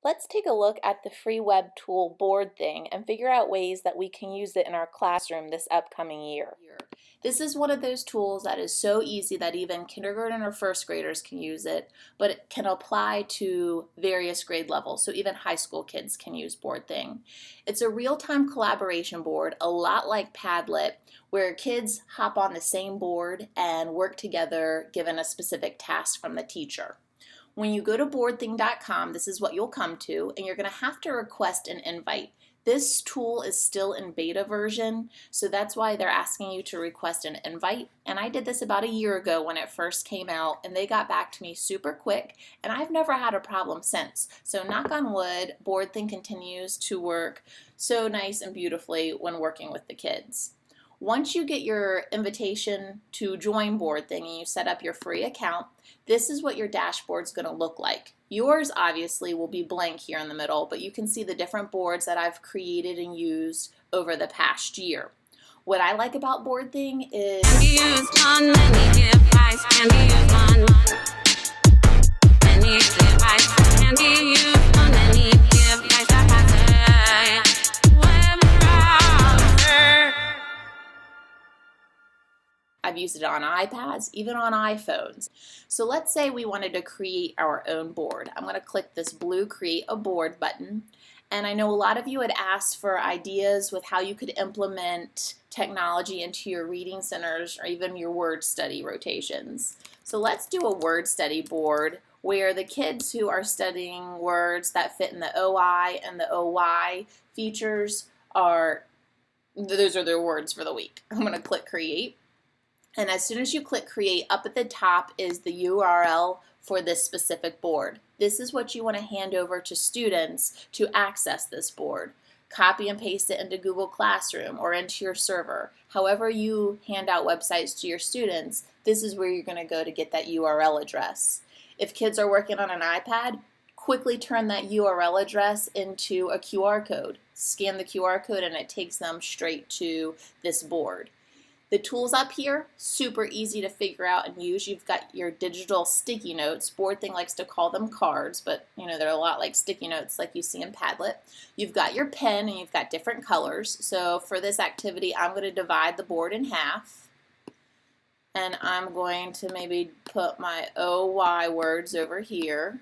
Let's take a look at the free web tool BoardThing and figure out ways that we can use it in our classroom this upcoming year. This is one of those tools that is so easy that even kindergarten or first graders can use it, but it can apply to various grade levels, so even high school kids can use BoardThing. It's a real-time collaboration board, a lot like Padlet, where kids hop on the same board and work together given a specific task from the teacher. When you go to boardthing.com, this is what you'll come to, and you're going to have to request an invite. This tool is still in beta version, so that's why they're asking you to request an invite. And I did this about a year ago when it first came out, and they got back to me super quick, and I've never had a problem since. So knock on wood, BoardThing continues to work so nice and beautifully when working with the kids. Once you get your invitation to join BoardThing and you set up your free account, this is what your dashboard's going to look like. Yours obviously will be blank here in the middle, but you can see the different boards that I've created and used over the past year. What I like about BoardThing is I've used it on iPads, even on iPhones. So let's say we wanted to create our own board. I'm going to click this blue Create a Board button. And I know a lot of you had asked for ideas with how you could implement technology into your reading centers or even your word study rotations. So let's do a word study board where the kids who are studying words that fit in the OI and the OY features those are their words for the week. I'm going to click Create. And as soon as you click Create, up at the top is the URL for this specific board. This is what you want to hand over to students to access this board. Copy and paste it into Google Classroom or into your server. However you hand out websites to your students, this is where you're going to go to get that URL address. If kids are working on an iPad, quickly turn that URL address into a QR code. Scan the QR code and it takes them straight to this board. The tools up here, super easy to figure out and use. You've got your digital sticky notes. BoardThing likes to call them cards, but they're a lot like sticky notes like you see in Padlet. You've got your pen and you've got different colors. So for this activity, I'm going to divide the board in half. And I'm going to maybe put my OY words over here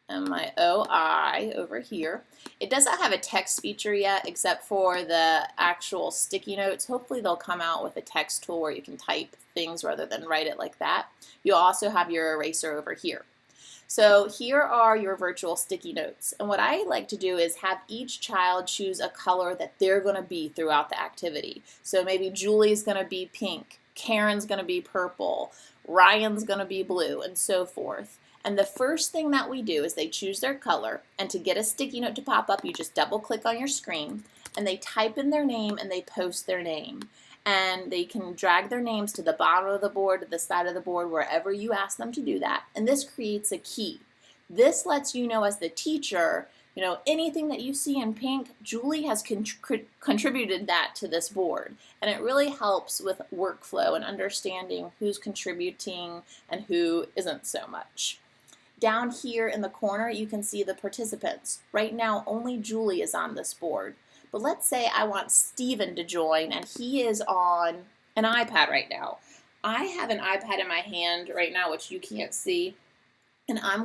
and my OI over here. It doesn't have a text feature yet except for the actual sticky notes. Hopefully they'll come out with a text tool where you can type things rather than write it like that. You'll also have your eraser over here. So here are your virtual sticky notes. And what I like to do is have each child choose a color that they're going to be throughout the activity. So maybe Julie's going to be pink, Karen's going to be purple, Ryan's going to be blue, and so forth. And the first thing that we do is they choose their color, and to get a sticky note to pop up, you just double click on your screen, and they type in their name and they post their name. And they can drag their names to the bottom of the board, to the side of the board, wherever you ask them to do that. And this creates a key. This lets you know as the teacher, anything that you see in pink, Julie has contributed that to this board. And it really helps with workflow and understanding who's contributing and who isn't so much. Down here in the corner, you can see the participants. Right now, only Julie is on this board. But let's say I want Steven to join, and he is on an iPad right now. I have an iPad in my hand right now, which you can't see. And I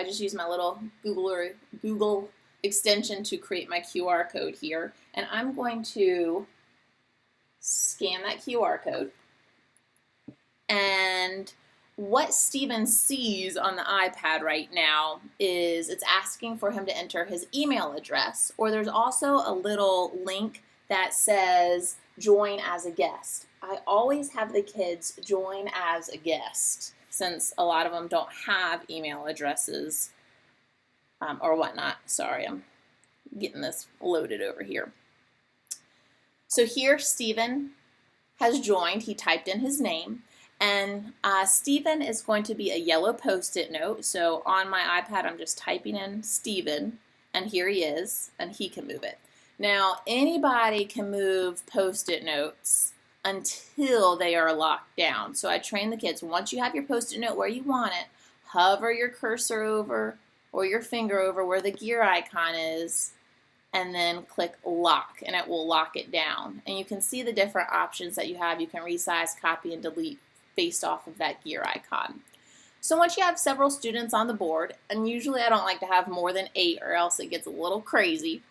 just use my little Google extension to create my QR code here. And I'm going to scan that QR code. And what Steven sees on the iPad right now is it's asking for him to enter his email address, or there's also a little link that says join as a guest. I always have the kids join as a guest since a lot of them don't have email addresses or whatnot. Sorry, I'm getting this loaded over here. So here Steven has joined. He typed in his name. And Steven is going to be a yellow Post-it note. So on my iPad, I'm just typing in Steven, and here he is, and he can move it. Now, anybody can move Post-it notes until they are locked down. So I train the kids, once you have your Post-it note where you want it, hover your cursor over or your finger over where the gear icon is, and then click lock, and it will lock it down. And you can see the different options that you have. You can resize, copy, and delete based off of that gear icon. So once you have several students on the board, and usually I don't like to have more than 8 or else it gets a little crazy,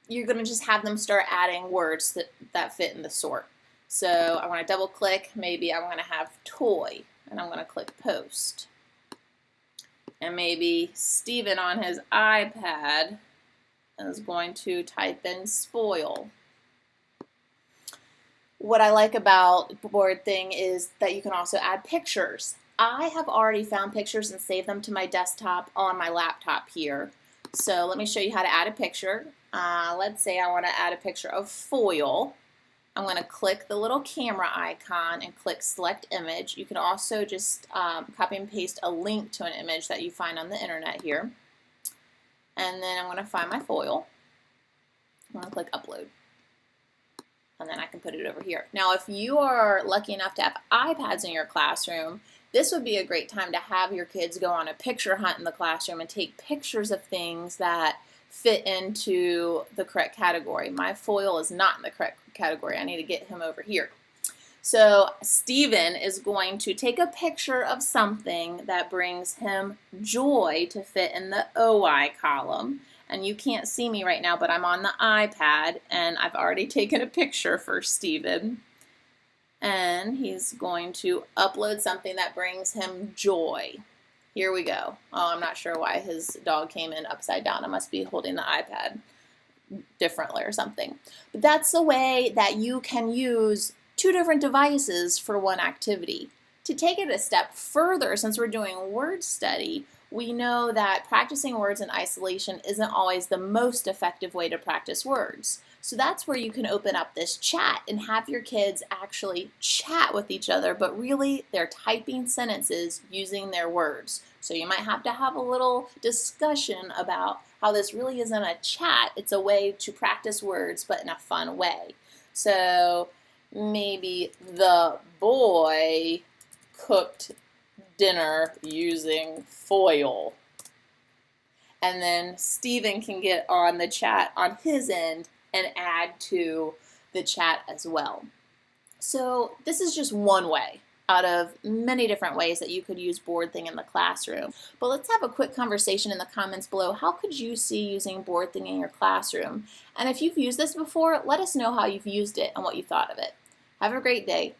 you're going to just have them start adding words that fit in the sort. So I want to double click, maybe I want to have toy, and I'm going to click post. And maybe Steven on his iPad is going to type in spoil. What I like about BoardThing is that you can also add pictures. I have already found pictures and saved them to my desktop on my laptop here. So let me show you how to add a picture. Let's say I want to add a picture of foil. I'm going to click the little camera icon and click select image. You can also just copy and paste a link to an image that you find on the internet here. And then I'm going to find my foil. I'm going to click upload. And then I can put it over here. Now, if you are lucky enough to have iPads in your classroom, this would be a great time to have your kids go on a picture hunt in the classroom and take pictures of things that fit into the correct category. My foil is not in the correct category. I need to get him over here. So Steven is going to take a picture of something that brings him joy to fit in the OI column. And you can't see me right now, but I'm on the iPad and I've already taken a picture for Steven. And he's going to upload something that brings him joy. Here we go. Oh, I'm not sure why his dog came in upside down. I must be holding the iPad differently or something. But that's the way that you can use 2 different devices for one activity. To take it a step further, since we're doing word study, we know that practicing words in isolation isn't always the most effective way to practice words. So that's where you can open up this chat and have your kids actually chat with each other, but really they're typing sentences using their words. So you might have to have a little discussion about how this really isn't a chat, it's a way to practice words, but in a fun way. So maybe the boy cooked dinner using foil. And then Steven can get on the chat on his end and add to the chat as well. So this is just one way out of many different ways that you could use BoardThing in the classroom. But let's have a quick conversation in the comments below. How could you see using BoardThing in your classroom? And if you've used this before, let us know how you've used it and what you thought of it. Have a great day.